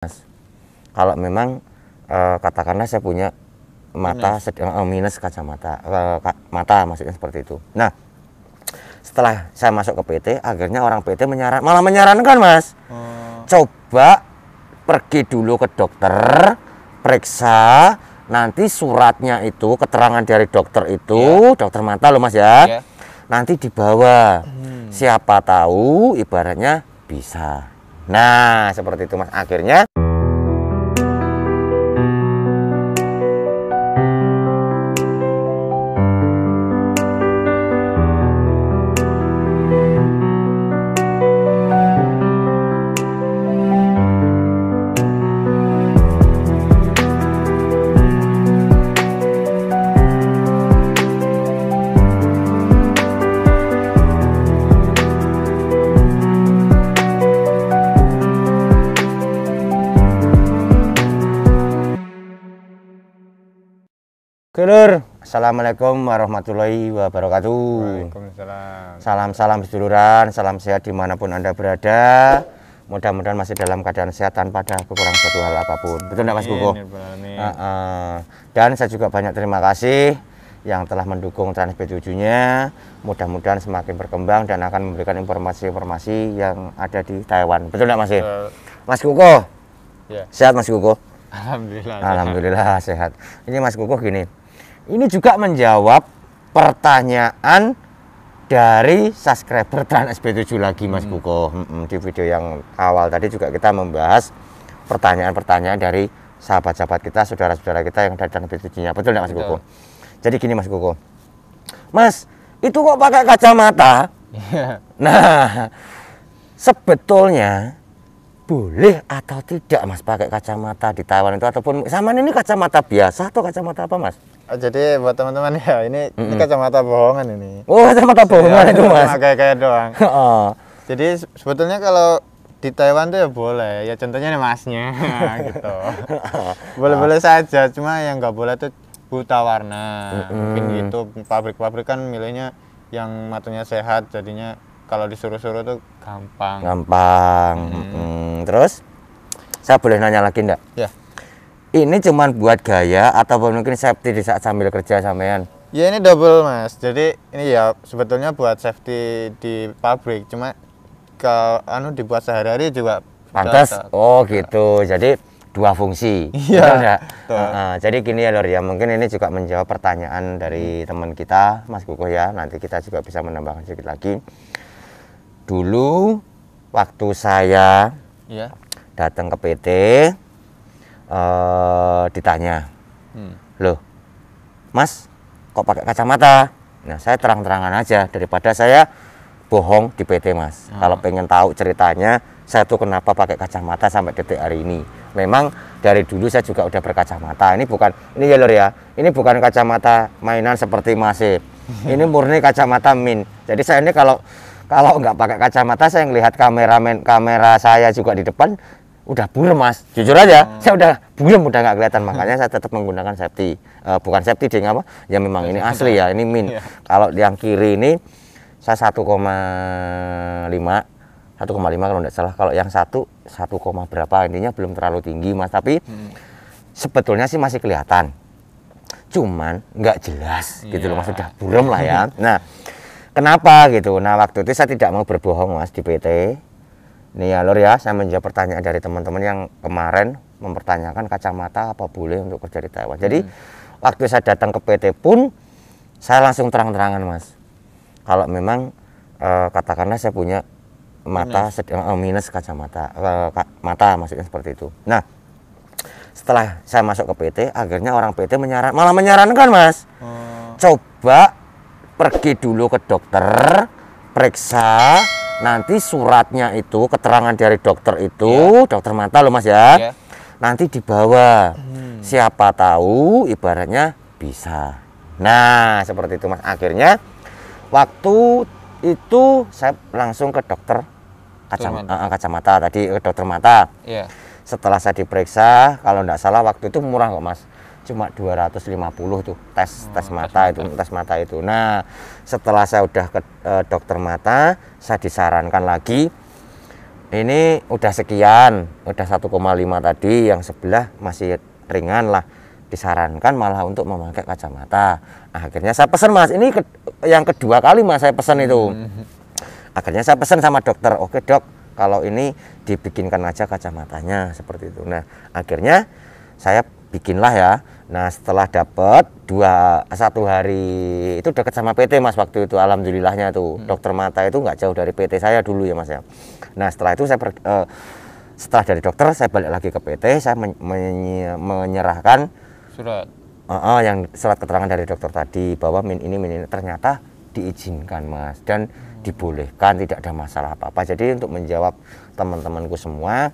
Mas, kalau memang katakanlah saya punya mata minus kacamata, mata maksudnya seperti itu. Nah, setelah saya masuk ke PT, akhirnya orang PT malah menyarankan, Mas, coba pergi dulu ke dokter, periksa, nanti suratnya itu, keterangan dari dokter itu, dokter mata loh, Mas ya, nanti dibawa, siapa tahu ibaratnya bisa. Nah, seperti itu, Mas. Akhirnya Lur, assalamualaikum warahmatullahi wabarakatuh. Waalaikumsalam. Salam seduluran, salam sehat dimanapun Anda berada. Mudah-mudahan masih dalam keadaan sehat tanpa ada kekurangan suatu hal apapun. Betul enggak, Mas Kuko? Dan saya juga banyak terima kasih yang telah mendukung Trans B7-nya. Mudah-mudahan semakin berkembang dan akan memberikan informasi-informasi yang ada di Taiwan. Betul enggak, Mas? Mas Kuko? Ya. Sehat, Mas Kuko? Alhamdulillah sehat. Ini Mas Kuko gini. Ini juga menjawab pertanyaan dari subscriber Trans SB7 lagi, Mas Kuko. Di video yang awal tadi juga kita membahas pertanyaan-pertanyaan dari sahabat-sahabat kita, saudara-saudara kita yang dari Trans SB7-nya. Betul nggak, Mas Kuko? Jadi gini, Mas Kuko. Mas, itu kok pakai kacamata? Nah, sebetulnya boleh atau tidak, Mas, pakai kacamata di Taiwan itu, ataupun sama ini kacamata biasa atau kacamata apa, Mas? Jadi buat teman-teman ya, ini kacamata bohongan ini. Oh, kacamata bohongan itu, Mas. Kayak doang. Jadi sebetulnya kalau di Taiwan tuh ya boleh, ya contohnya nih Masnya gitu. Boleh-boleh saja, cuma yang nggak boleh tuh buta warna. Mungkin gitu, pabrik-pabrik kan milihnya yang matanya sehat, jadinya kalau disuruh-suruh tuh gampang. Terus saya boleh nanya lagi enggak? Ya. Ini cuman buat gaya atau mungkin safety di saat sambil kerja sampean? Ya ini double, Mas. Jadi ini ya sebetulnya buat safety di pabrik, cuma kalau dibuat sehari-hari juga pantas. Oh gitu. Jadi dua fungsi. Iya. Jadi gini ya, Lor ya. Mungkin ini juga menjawab pertanyaan dari teman kita, Mas Kuko ya. Nanti kita juga bisa menambahkan sedikit lagi. Dulu waktu saya datang ke PT, ditanya, loh, Mas, kok pakai kacamata? Nah, saya terang-terangan aja daripada saya bohong di PT, Mas. Kalau pengen tahu ceritanya, saya tuh kenapa pakai kacamata sampai detik hari ini. Memang dari dulu saya juga udah berkacamata. Ini ya, Lor ya. Ini bukan kacamata mainan seperti Mas. Ini murni kacamata min. Jadi saya ini kalau nggak pakai kacamata, saya ngelihat kamera saya juga di depan udah buram, Mas. Jujur aja, saya udah buram, udah nggak kelihatan. Makanya saya tetap menggunakan safety. Bukan safety ding apa? Ya memang ini asli ya, ini min. Kalau yang kiri ini saya 1,5 kalau nggak salah. Kalau yang 1 berapa, intinya belum terlalu tinggi, Mas. Tapi sebetulnya sih masih kelihatan. Cuman nggak jelas gitu loh, Mas. Udah buram lah ya. Nah, kenapa gitu? Nah, waktu itu saya tidak mau berbohong, Mas, di PT. Nih ya, Lor ya, saya menjawab pertanyaan dari teman-teman yang kemarin mempertanyakan kacamata apa boleh untuk kerja di Taiwan. Jadi waktu saya datang ke PT pun saya langsung terang-terangan, Mas. Kalau memang katakanlah saya punya mata minus kacamata, mata maksudnya seperti itu. Nah, setelah saya masuk ke PT, akhirnya orang PT malah menyarankan, Mas, coba pergi dulu ke dokter, periksa, nanti suratnya itu, keterangan dari dokter itu, dokter mata loh, Mas ya, nanti dibawa, siapa tahu ibaratnya bisa. Nah, seperti itu, Mas. Akhirnya waktu itu saya langsung ke dokter kacamata tadi, ke dokter mata. Setelah saya diperiksa, kalau enggak salah waktu itu murah kok, Mas. Cuma 250 tuh tes mata itu. Nah, setelah saya udah ke dokter mata, saya disarankan lagi Ini udah sekian, udah 1,5 tadi, yang sebelah masih ringan lah. Disarankan malah untuk memakai kacamata. Nah, akhirnya saya pesan Mas, ini yang kedua kali Mas saya pesan itu. Akhirnya saya pesan sama dokter, oke dok, kalau ini dibikinkan aja kacamatanya seperti itu. Nah, akhirnya saya bikinlah ya. Nah, setelah dapat 1 hari itu dekat sama PT Mas waktu itu, alhamdulillahnya tuh. Dokter mata itu nggak jauh dari PT saya dulu ya Mas ya. Nah, setelah itu setelah dari dokter saya balik lagi ke PT, saya menyerahkan yang surat keterangan dari dokter tadi bahwa min ini ternyata diizinkan Mas dan dibolehkan, tidak ada masalah apa-apa. Jadi untuk menjawab teman-temanku semua,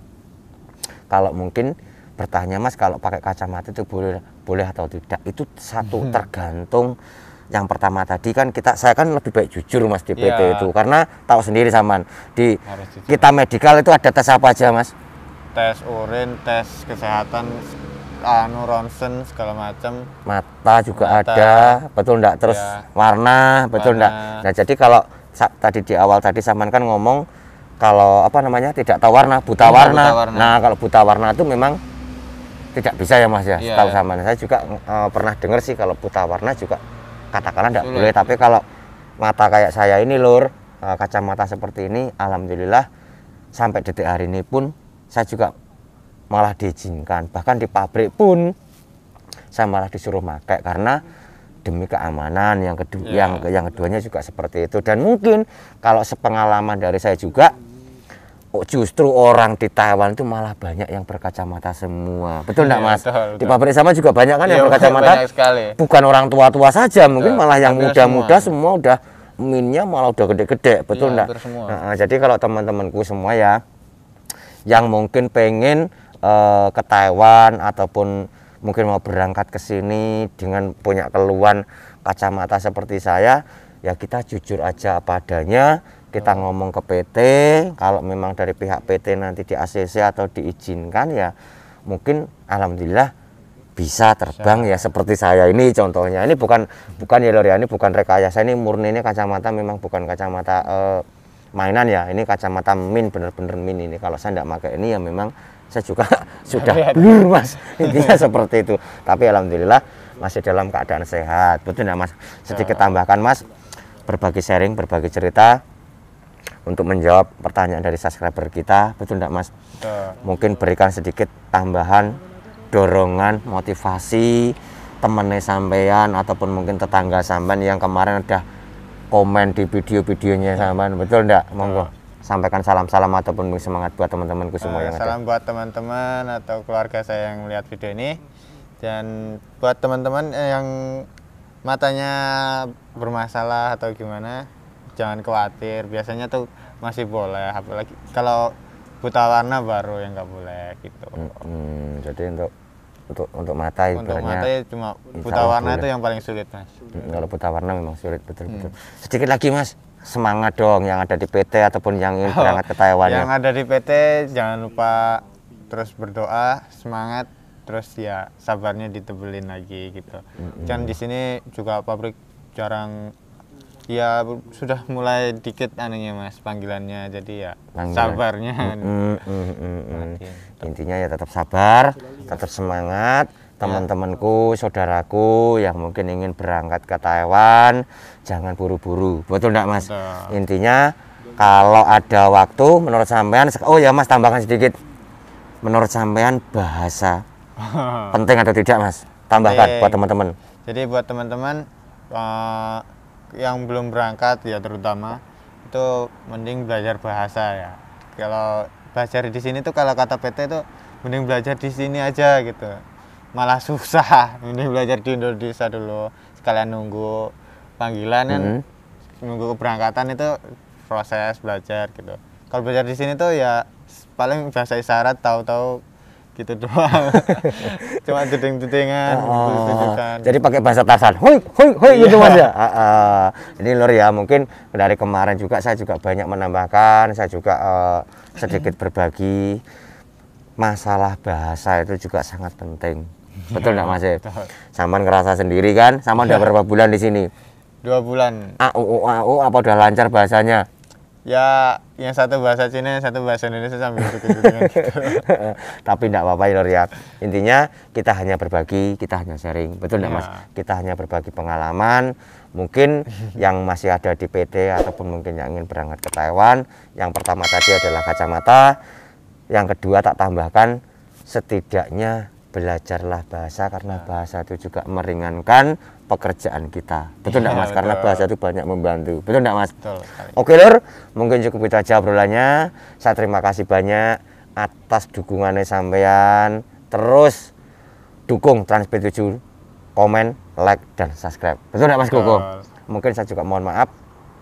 kalau mungkin bertanya Mas kalau pakai kacamata itu boleh atau tidak, itu satu tergantung. Yang pertama tadi kan saya kan lebih baik jujur Mas di PT itu, karena tahu sendiri Saman di kita medikal itu ada tes apa aja Mas? Tes urin, tes kesehatan, ronsen segala macam. Mata juga ada, betul enggak? Terus warna, betul enggak? Nah, jadi kalau tadi di awal tadi Saman kan ngomong kalau apa namanya tidak tahu warna, buta warna. Nah, kalau buta warna itu memang tidak bisa ya Mas ya, tahu Saman. Saya juga pernah dengar sih kalau buta warna juga katakanlah tidak boleh, tapi kalau mata kayak saya ini lur, kacamata seperti ini, alhamdulillah sampai detik hari ini pun saya juga malah diizinkan, bahkan di pabrik pun saya malah disuruh pakai karena demi keamanan. Yang kedua, yang keduanya juga seperti itu. Dan mungkin kalau sepengalaman dari saya juga, justru orang di Taiwan itu malah banyak yang berkacamata semua, betul enggak Mas? Betul. Di pabrik sama juga banyak kan yang berkacamata, bukan orang tua-tua saja, mungkin malah yang muda-muda semua udah minnya malah udah gede-gede, betul enggak? Nah, jadi kalau teman-temanku semua ya, yang mungkin pengen ke Taiwan ataupun mungkin mau berangkat ke sini dengan punya keluhan kacamata seperti saya, ya kita jujur aja apa adanya. Kita ngomong ke PT, kalau memang dari pihak PT nanti di ACC atau diizinkan ya mungkin alhamdulillah bisa terbang ya seperti saya ini contohnya. Ini bukan ya Lor ya, ini bukan rekayasa, ini murni, ini kacamata memang bukan kacamata mainan ya, ini kacamata min, bener-bener min ini. Kalau saya tidak pakai ini ya memang saya juga sudah blur Mas, intinya seperti itu. Tapi alhamdulillah masih dalam keadaan sehat, betul enggak Mas? Sedikit tambahkan Mas, berbagi sharing, berbagi cerita untuk menjawab pertanyaan dari subscriber kita, betul enggak Mas? Mungkin berikan sedikit tambahan, dorongan, motivasi temennya sampean ataupun mungkin tetangga sampean yang kemarin udah komen di video-videonya sampean, betul enggak? Monggo sampaikan salam-salam ataupun semangat buat teman-temanku semua yang salam buat teman-teman atau keluarga saya yang melihat video ini, dan buat teman-teman yang matanya bermasalah atau gimana, jangan khawatir, biasanya tuh masih boleh, apalagi kalau buta warna baru yang nggak boleh gitu. Jadi untuk mata untuk mata ya cuma buta warna itu yang paling sulit Mas. Kalau buta warna memang sulit, betul. Sedikit lagi Mas, semangat dong yang ada di PT ataupun yang ingin berangkat ke Taiwan. Yang ada di PT jangan lupa terus berdoa, semangat, terus ya sabarnya ditebelin lagi gitu. Dan di sini juga pabrik jarang, ya sudah mulai dikit anunya Mas panggilannya, jadi ya sabarnya. Intinya ya tetap sabar, tetap semangat. Teman-temanku, saudaraku yang mungkin ingin berangkat ke Taiwan, jangan buru-buru, betul enggak Mas? Betul. Intinya kalau ada waktu menurut sampean, oh ya Mas tambahkan sedikit, menurut sampean bahasa penting atau tidak Mas? Tambahkan buat teman-teman. Jadi buat teman-teman yang belum berangkat ya terutama itu mending belajar bahasa ya. Kalau belajar di sini tuh kalau kata PT tuh mending belajar di sini aja gitu. Malah susah, mending belajar di Indonesia dulu sekalian nunggu panggilan kan, nunggu keberangkatan itu proses belajar gitu. Kalau belajar di sini tuh ya paling bahasa isyarat tahu-tahu gitu doang. Cuma jeding-jedingan, jadi pakai bahasa Tarsan, hoi gitu Mas ya. Ini Lur ya, mungkin dari kemarin juga saya juga banyak menambahkan, saya juga sedikit berbagi, masalah bahasa itu juga sangat penting. Betul enggak Mas? Saman ngerasa sendiri kan? Saman udah berapa bulan di sini? 2 bulan. Apa udah lancar bahasanya? Ya, yang satu bahasa Cina, yang satu bahasa Indonesia sambil duduk-dudukan gitu. Tapi enggak apa-apa ya Lur ya. Intinya kita hanya berbagi, kita hanya sharing. Betul enggak Mas? Kita hanya berbagi pengalaman. Mungkin yang masih ada di PT ataupun mungkin yang ingin berangkat ke Taiwan, yang pertama tadi adalah kacamata. Yang kedua tak tambahkan, setidaknya belajarlah bahasa karena bahasa itu juga meringankan pekerjaan kita. Betul enggak Mas? Karena bahasa itu banyak membantu. Betul enggak Mas? Betul sekali. Oke Lur, mungkin cukup itu aja obrolannya. Saya terima kasih banyak atas dukungannya sampean. Terus dukung Transmedia 7, komen, like, dan subscribe. Betul enggak Mas Koko? Mungkin saya juga mohon maaf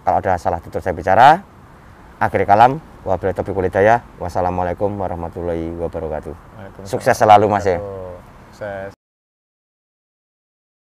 kalau ada salah tutur saya bicara. Akhir kalam, wabillahi taufiq wal hidayah. Wassalamualaikum warahmatullahi wabarakatuh. Sukses selalu Mas ya. Sukses.